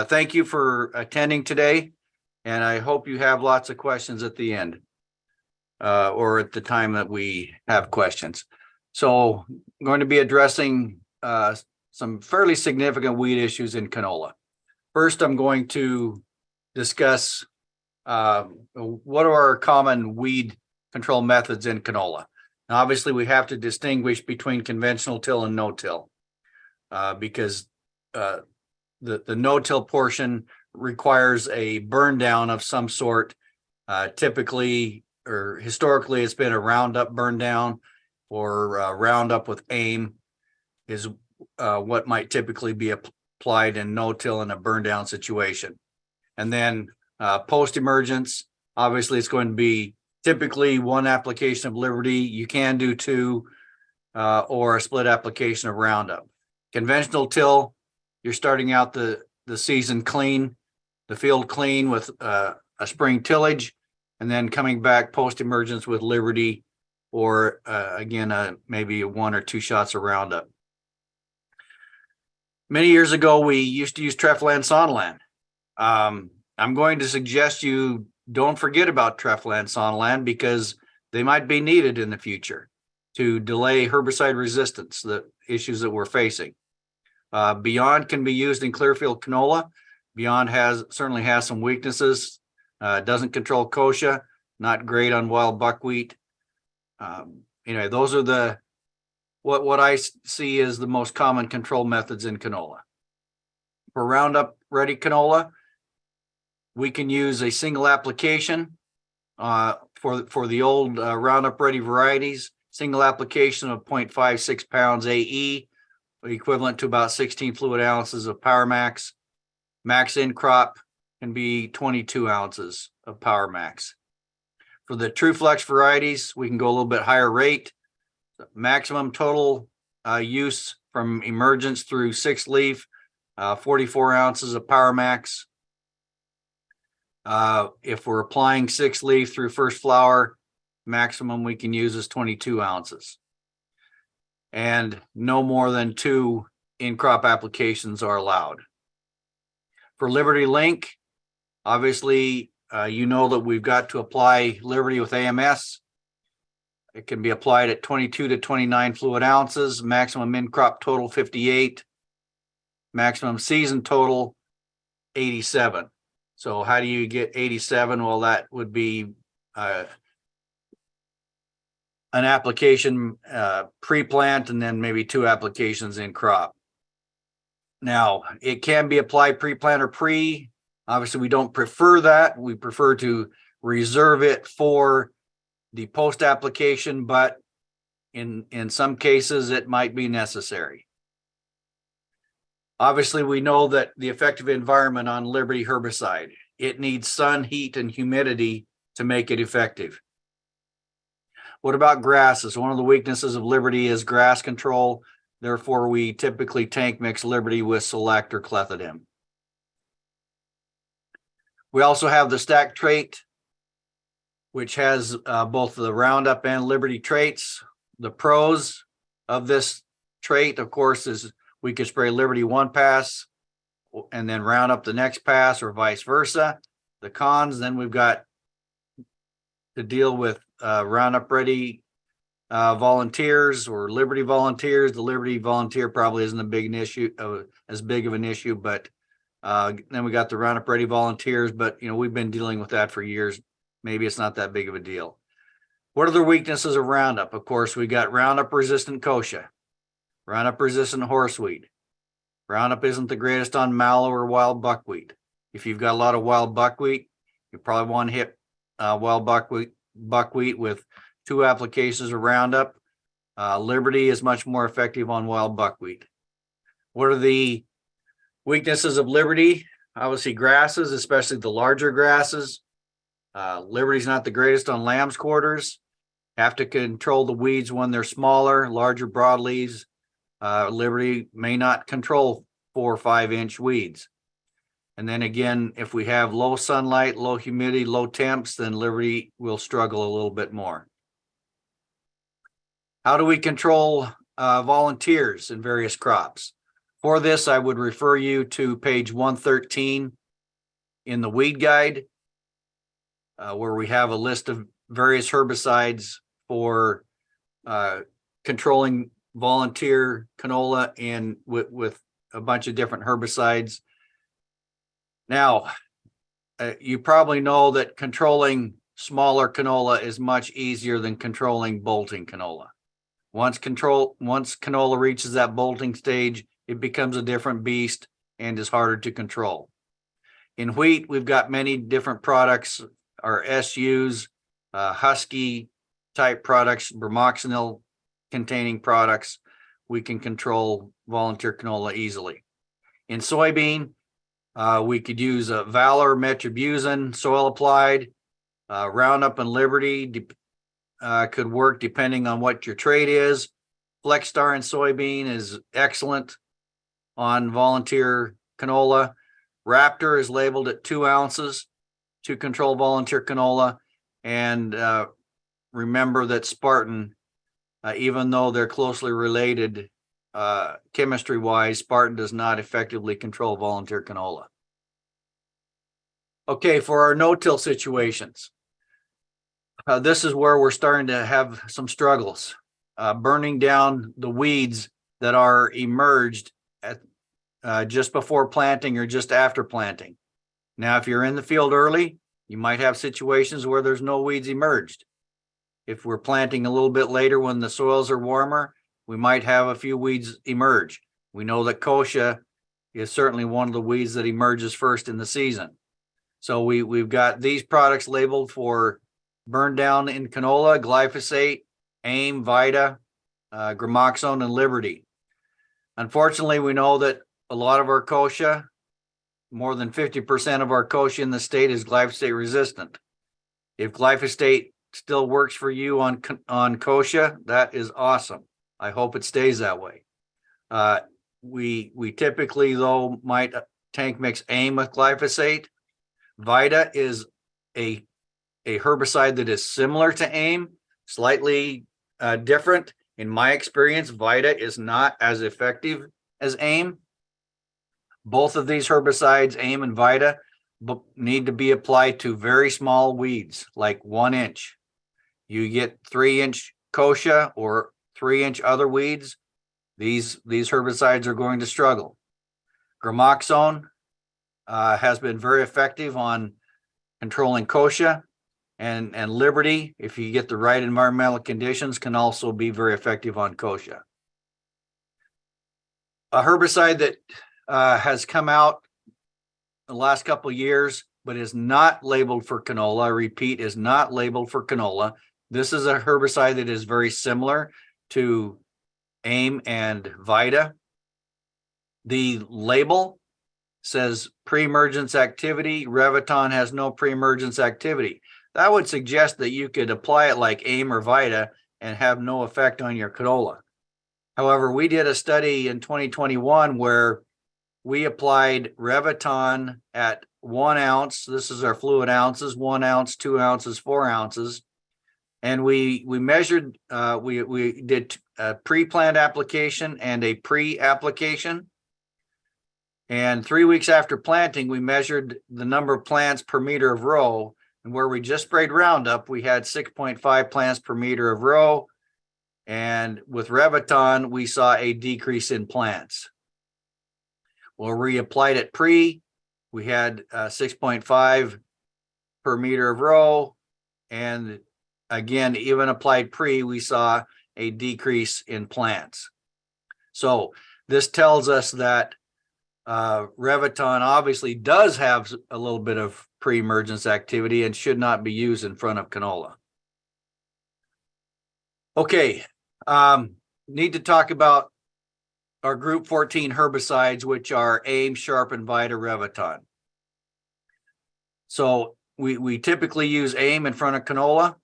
Thank you for attending today, and I hope you have lots of questions at the end or at the time that we have questions. So I'm going to be addressing some fairly significant weed issues in canola. First, I'm going to discuss what are our common weed control methods in canola. Now, obviously, we have to distinguish between conventional till and no-till because the no-till portion requires a burn down of some sort. Typically or historically, it's been a Roundup burn down or Roundup with AIM is what might typically be applied in no-till in a burn down situation. And then post-emergence, obviously it's going to be typically one application of Liberty. You can do two or a split application of Roundup. Conventional till, you're starting out the season clean, the field clean with a spring tillage, and then coming back post-emergence with Liberty or again, maybe 1 or 2 shots of Roundup. Many years ago, we used to use Treflan Sonalan. I'm going to suggest you don't forget about Treflan Sonalan because they might be needed in the future to delay herbicide resistance, the issues that we're facing. Beyond can be used in clearfield canola. Beyond certainly has some weaknesses. Doesn't control kochia, not great on wild buckwheat. Anyway, those are what I see as the most common control methods in canola. For Roundup ready canola, we can use a single application for the old Roundup ready varieties, single application of 0.56 pounds AE, equivalent to about 16 fluid ounces of Power Max. Max in crop can be 22 ounces of Power Max. For the True Flex varieties, we can go a little bit higher rate. Maximum total use from emergence through 6 leaf, 44 ounces of Power Max. If we're applying 6 leaf through first flower, maximum we can use is 22 ounces. And no more than 2 in-crop applications are allowed. For Liberty Link, obviously, you know that we've got to apply Liberty with AMS. It can be applied at 22 to 29 fluid ounces, maximum in-crop total 58, maximum season total 87. So how do you get 87? Well, that would be an application pre-plant and then maybe 2 applications in crop. Now, it can be applied pre-plant or pre. Obviously, we don't prefer that. We prefer to reserve it for the post-application, but in some cases, it might be necessary. Obviously, we know that the effective environment on Liberty herbicide, it needs sun, heat, and humidity to make it effective. What about grasses? One of the weaknesses of Liberty is grass control. Therefore, we typically tank mix Liberty with Select or Clethodim. We also have the stack trait, which has both the Roundup and Liberty traits. The pros of this trait, of course, is we could spray Liberty one pass and then Roundup the next pass or vice versa. The cons, then we've got to deal with Roundup ready volunteers or Liberty volunteers. The Liberty volunteer probably isn't as big of an issue, but then we got the Roundup ready volunteers, but we've been dealing with that for years. Maybe it's not that big of a deal. What are the weaknesses of Roundup? Of course, we got Roundup resistant kochia, Roundup resistant horseweed. Roundup isn't the greatest on mallow or wild buckwheat. If you've got a lot of wild buckwheat, you probably want to hit wild buckwheat with 2 applications of Roundup. Liberty is much more effective on wild buckwheat. What are the weaknesses of Liberty? Obviously grasses, especially the larger grasses. Liberty's not the greatest on lamb's quarters. Have to control the weeds when they're smaller, larger broadleaves. Liberty may not control 4 or 5 inch weeds. And then again, if we have low sunlight, low humidity, low temps, then Liberty will struggle a little bit more. How do we control volunteers in various crops? For this, I would refer you to page 113 in the weed guide, where we have a list of various herbicides for controlling volunteer canola and with a bunch of different herbicides. Now, you probably know that controlling smaller canola is much easier than controlling bolting canola. Once canola reaches that bolting stage, it becomes a different beast and is harder to control. In wheat, we've got many different products, our SUs, Husky type products, bromoxynil containing products. We can control volunteer canola easily. In soybean, we could use Valor, Metribuzin, soil applied, Roundup and Liberty could work depending on what your trait is. Flexstar in soybean is excellent on volunteer canola. Raptor is labeled at 2 ounces to control volunteer canola. And remember that Spartan, even though they're closely related chemistry-wise, Spartan does not effectively control volunteer canola. Okay, for our no-till situations, this is where we're starting to have some struggles. Burning down the weeds that are emerged at just before planting or just after planting. Now, if you're in the field early, you might have situations where there's no weeds emerged. If we're planting a little bit later when the soils are warmer, we might have a few weeds emerge. We know that kochia is certainly one of the weeds that emerges first in the season. So we've got these products labeled for burn down in canola: glyphosate, AIM, Vita, Gramoxone, and Liberty. Unfortunately, we know that a lot of our kochia, more than 50% of our kochia in the state, is glyphosate resistant. If glyphosate still works for you on kochia, that is awesome. I hope it stays that way. We typically, though, might tank mix AIM with glyphosate. Vita is a herbicide that is similar to AIM, slightly different. In my experience, Vita is not as effective as AIM. Both of these herbicides, AIM and Vita, need to be applied to very small weeds, like 1 inch. You get 3-inch kochia or 3-inch other weeds, these herbicides are going to struggle. Gramoxone has been very effective on controlling kochia, and Liberty, if you get the right environmental conditions, can also be very effective on kochia. A herbicide that has come out the last couple of years, but is not labeled for canola. I repeat, is not labeled for canola. This is a herbicide that is very similar to AIM and Vita. The label says pre-emergence activity. Reviton has no pre-emergence activity. That would suggest that you could apply it like AIM or Vita and have no effect on your canola. However, we did a study in 2021 where we applied Reviton at 1 ounce. This is our fluid ounces: 1 ounce, 2 ounces, 4 ounces. And we measured, we did a pre-plant application and a pre-application. And 3 weeks after planting, we measured the number of plants per meter of row. And where we just sprayed Roundup, we had 6.5 plants per meter of row. And with Reviton, we saw a decrease in plants. Where we applied it pre, we had 6.5 per meter of row. And again, even applied pre, we saw a decrease in plants. So this tells us that Reviton obviously does have a little bit of pre-emergence activity and should not be used in front of canola. Okay, need to talk about our group 14 herbicides, which are AIM, Sharp, and Vita Reviton. So we typically use AIM in front of canola.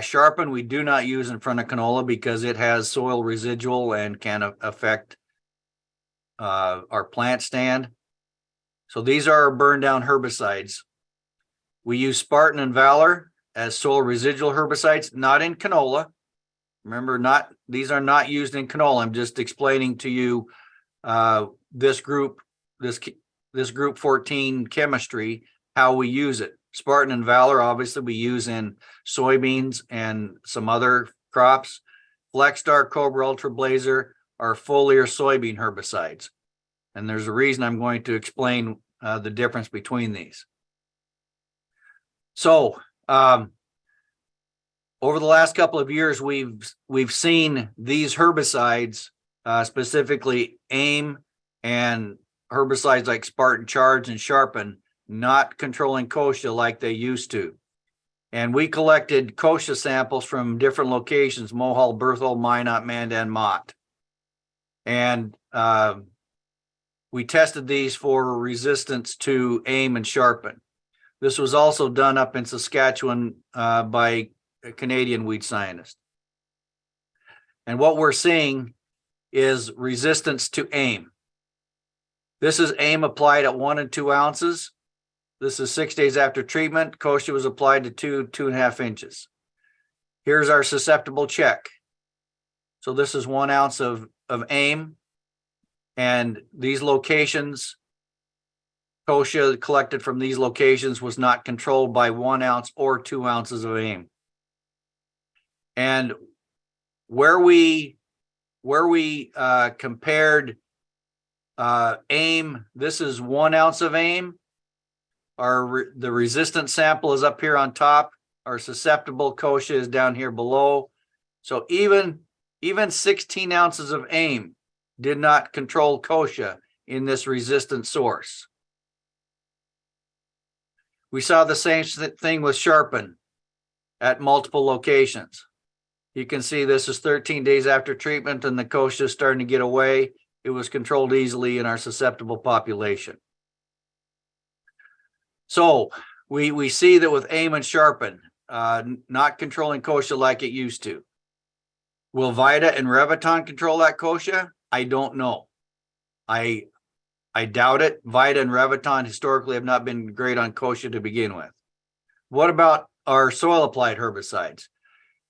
Sharpen we do not use in front of canola because it has soil residual and can affect our plant stand. So these are our burn down herbicides. We use Spartan and Valor as soil residual herbicides, not in canola. Remember, these are not used in canola. I'm just explaining to you this group 14 chemistry, how we use it. Spartan and Valor, obviously we use in soybeans and some other crops. Flexstar, Cobra, Ultra Blazer are foliar soybean herbicides. And there's a reason I'm going to explain the difference between these. So over the last couple of years, we've seen these herbicides, specifically AIM and herbicides like Spartan Charge and Sharpen, not controlling kochia like they used to. And we collected kochia samples from different locations: Mohall, Berthold, Minot, Mandan, Mott. And we tested these for resistance to AIM and Sharpen. This was also done up in Saskatchewan by a Canadian weed scientist. And what we're seeing is resistance to AIM. This is AIM applied at 1 and 2 ounces. This is 6 days after treatment. Kochia was applied to 2.5 inches. Here's our susceptible check. So this is 1 ounce of AIM. And these locations, kochia collected from these locations was not controlled by 1 ounce or 2 ounces of AIM. And where we compared AIM, this is 1 ounce of AIM. The resistant sample is up here on top. Our susceptible kochia is down here below. So even 16 ounces of AIM did not control kochia in this resistant source. We saw the same thing with Sharpen at multiple locations. You can see this is 13 days after treatment and the kochia is starting to get away. It was controlled easily in our susceptible population. So we see that with AIM and Sharpen, not controlling kochia like it used to. Will Vita and Reviton control that kochia? I don't know. I doubt it. Vita and Reviton historically have not been great on kochia to begin with. What about our soil applied herbicides?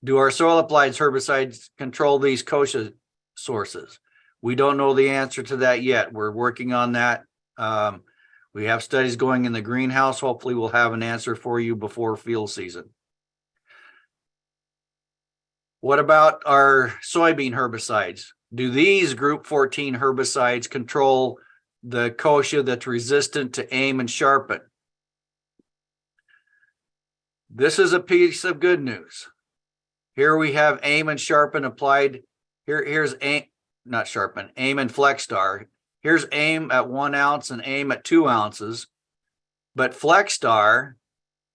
Do our soil applied herbicides control these kochia sources? We don't know the answer to that yet. We're working on that. We have studies going in the greenhouse. Hopefully we'll have an answer for you before field season. What about our soybean herbicides? Do these group 14 herbicides control the kochia that's resistant to AIM and Sharpen? This is a piece of good news. Here we have AIM and Sharpen applied. Here's AIM, not Sharpen, AIM and Flexstar. Here's AIM at 1 ounce and AIM at 2 ounces. But Flexstar,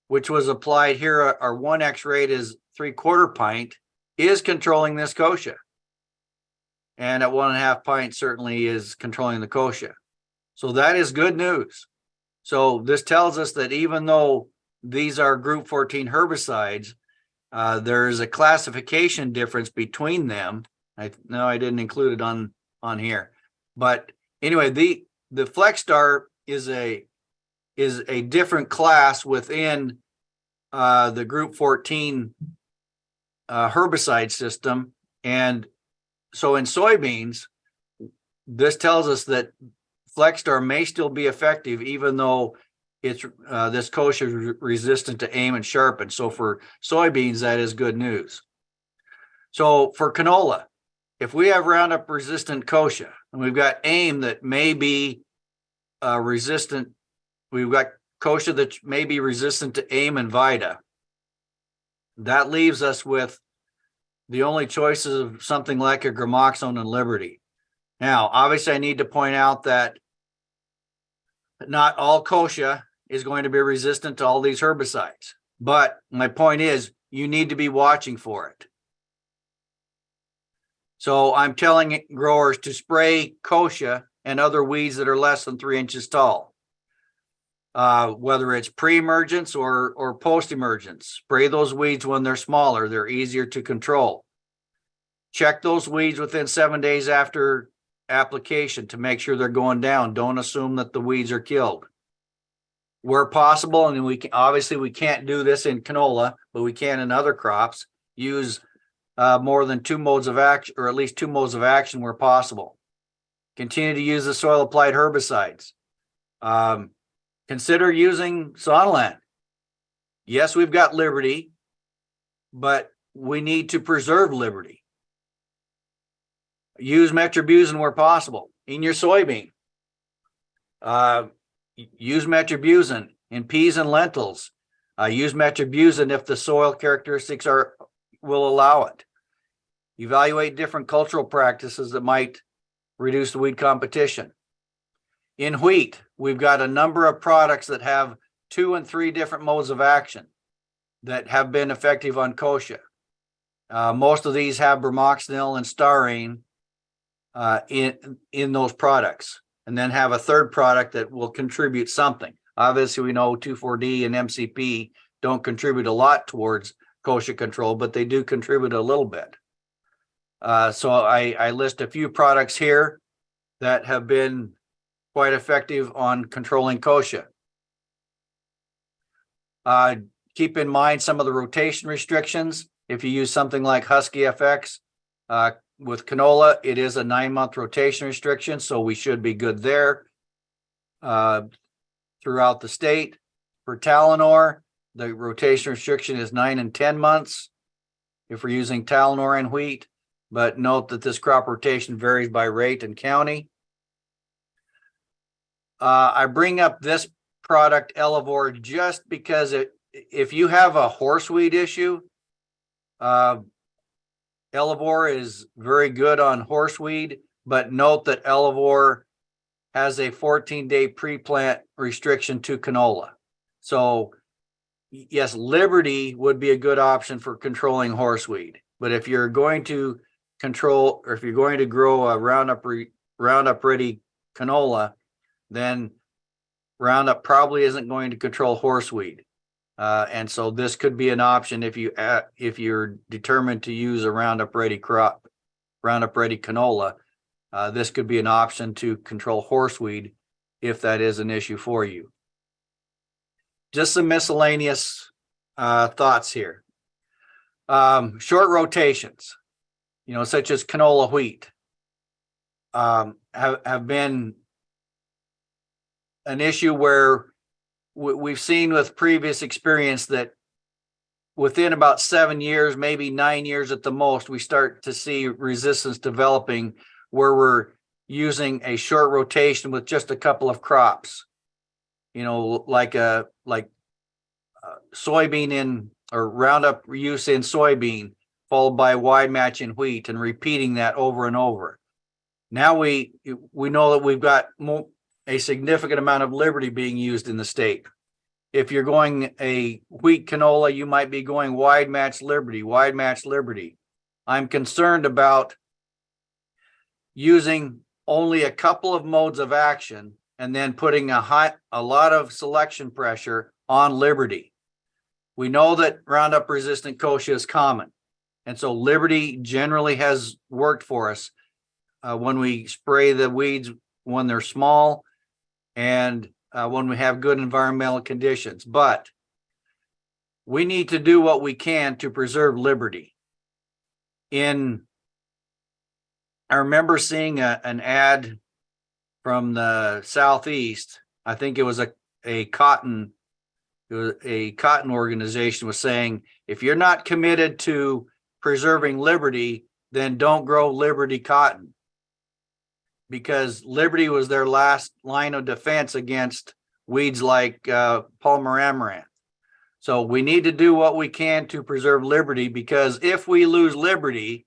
which was applied here, our 1X rate is 3/4 pint, is controlling this kochia. And at 1.5 pints certainly is controlling the kochia. So that is good news. So this tells us that even though these are group 14 herbicides, there is a classification difference between them. No, I didn't include it on here. But anyway, the Flexstar is a different class within the group 14 herbicide system. And so in soybeans, this tells us that Flexstar may still be effective even though it's this kochia is resistant to AIM and Sharpen. So for soybeans, that is good news. So for canola, if we have Roundup resistant kochia and we've got AIM that may be resistant, we've got kochia that may be resistant to AIM and Vita, that leaves us with the only choices of something like a Gramoxone and Liberty. Now, obviously, I need to point out that not all kochia is going to be resistant to all these herbicides. But my point is, you need to be watching for it. So I'm telling growers to spray kochia and other weeds that are less than 3 inches tall. Whether it's pre-emergence or post-emergence, spray those weeds when they're smaller. They're easier to control. Check those weeds within 7 days after application to make sure they're going down. Don't assume that the weeds are killed. Where possible, and we can't do this in canola, but we can in other crops, use more than 2 modes of action, or at least 2 modes of action where possible. Continue to use the soil applied herbicides. Consider using Sonaland. Yes, we've got Liberty, but we need to preserve Liberty. Use metribuzin where possible in your soybean. Use metribuzin in peas and lentils. Use metribuzin if the soil characteristics will allow it. Evaluate different cultural practices that might reduce the weed competition. In wheat, we've got a number of products that have 2 and 3 different modes of action that have been effective on kochia. Most of these have bromoxynil and starane in those products, and then have a third product that will contribute something. Obviously, we know 2,4-D and MCP don't contribute a lot towards kochia control, but they do contribute a little bit. So I list a few products here that have been quite effective on controlling kochia. Keep in mind some of the rotation restrictions. If you use something like Husky FX with canola, it is a 9-month rotation restriction, so we should be good there throughout the state. For Talinor, the rotation restriction is 9 and 10 months if we're using Talinor in wheat, but note that this crop rotation varies by rate and county. I bring up this product, Elevore, just because if you have a horseweed issue, Elevore is very good on horseweed, but note that Elevore has a 14-day pre-plant restriction to canola. So yes, Liberty would be a good option for controlling horseweed, but if you're going to control, or if you're going to grow a Roundup ready canola, then Roundup probably isn't going to control horseweed. And so this could be an option if you're determined to use a Roundup ready crop, Roundup ready canola. This could be an option to control horseweed if that is an issue for you. Just some miscellaneous thoughts here. Short rotations, such as canola wheat, have been an issue where we've seen with previous experience that within about 7 years, maybe 9 years at the most, we start to see resistance developing where we're using a short rotation with just a couple of crops, like soybean or Roundup use in soybean, followed by wide match in wheat, and repeating that over and over. Now we know that we've got a significant amount of Liberty being used in the state. If you're going a wheat canola, you might be going wide match Liberty, wide match Liberty. I'm concerned about using only a couple of modes of action and then putting a lot of selection pressure on Liberty. We know that Roundup resistant kochia is common, and so Liberty generally has worked for us when we spray the weeds when they're small and when we have good environmental conditions. But we need to do what we can to preserve Liberty. I remember seeing an ad from the Southeast. I think it was a cotton organization was saying, if you're not committed to preserving Liberty, then don't grow Liberty cotton, because Liberty was their last line of defense against weeds like Palmer amaranth. So we need to do what we can to preserve Liberty, because if we lose Liberty,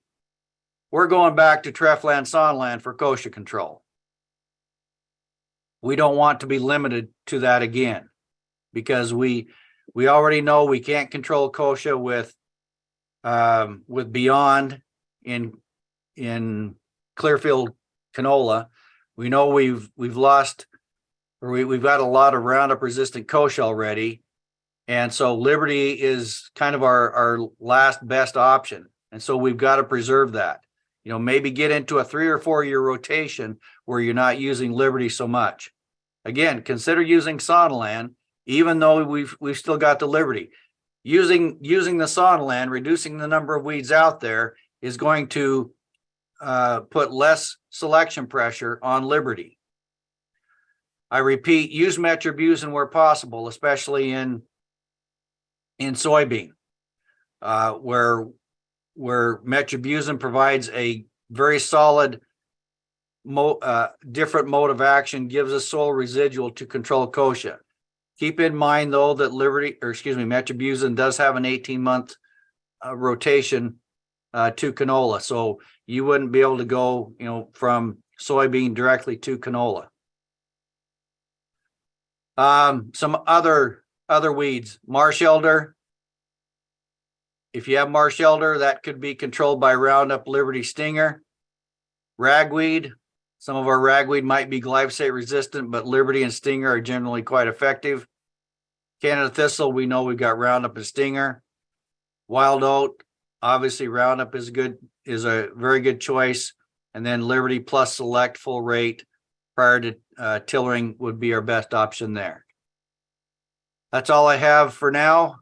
we're going back to Treflan Sonland for kochia control. We don't want to be limited to that again, because we already know we can't control kochia with Beyond in Clearfield canola. We know we've lost, or we've got a lot of Roundup resistant kochia already, and so Liberty is kind of our last best option, and so we've got to preserve that. Maybe get into a 3 or 4 year rotation where you're not using Liberty so much. Again, consider using Sonaland, even though we've still got the Liberty. Using the Sonaland, reducing the number of weeds out there, is going to put less selection pressure on Liberty. I repeat, use metribuzin where possible, especially in soybean, where metribuzin provides a very solid different mode of action, gives us soil residual to control kochia. Keep in mind though that metribuzin does have an 18-month rotation to canola, so you wouldn't be able to go, from soybean directly to canola. Some other weeds, marsh elder. If you have marsh elder, that could be controlled by Roundup Liberty Stinger. Ragweed, some of our ragweed might be glyphosate resistant, but Liberty and Stinger are generally quite effective. Canada thistle, we know we've got Roundup and Stinger. Wild oat, obviously Roundup is a very good choice. And then Liberty plus Select full rate prior to tillering would be our best option there. That's all I have for now.